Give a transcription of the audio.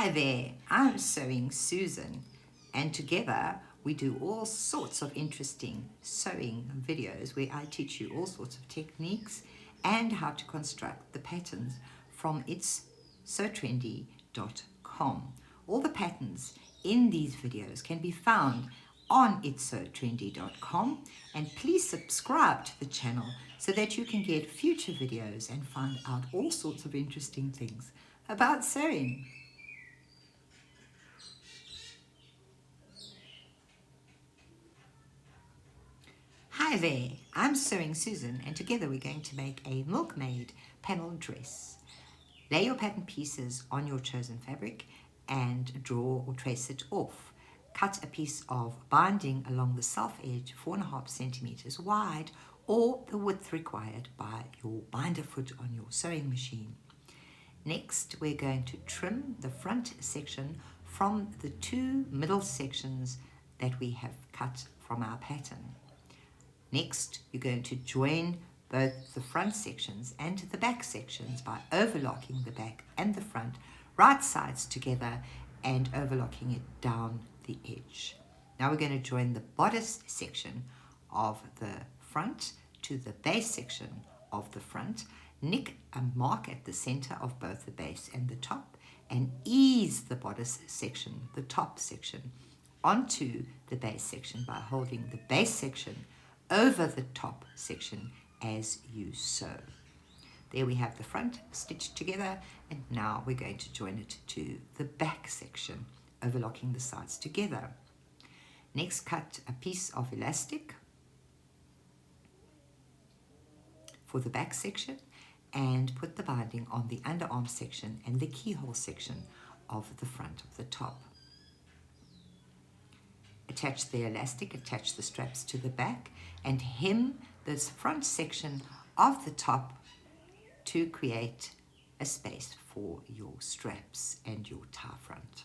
Hi there, I'm Sewing Susan, and together we do all sorts of interesting sewing videos where I teach you all sorts of techniques and how to construct the patterns from itsSewTrendy.com. All the patterns in these videos can be found on itsSewTrendy.com, and please subscribe to the channel so that you can get future videos and find out all sorts of interesting things about sewing. Hi there, I'm Sewing Susan, and together we're going to make a Milkmaid panel dress. Lay your pattern pieces on your chosen fabric and draw or trace it off. Cut a piece of binding along the self edge 4.5 centimeters wide, or the width required by your binder foot on your sewing machine. Next, we're going to trim the front section from the two middle sections that we have cut from our pattern. Next, you're going to join both the front sections and the back sections by overlocking the back and the front right sides together and overlocking it down the edge. Now we're going to join the bodice section of the front to the base section of the front, nick a mark at the center of both the base and the top, and ease the bodice section, the top section, onto the base section by holding the base section over the top section as you sew. There we have the front stitched together, and now we're going to join it to the back section, overlocking the sides together. Next, cut a piece of elastic for the back section and put the binding on the underarm section and the keyhole section of the front of the top. Attach the elastic, attach the straps to the back, and hem this front section of the top to create a space for your straps and your tie front.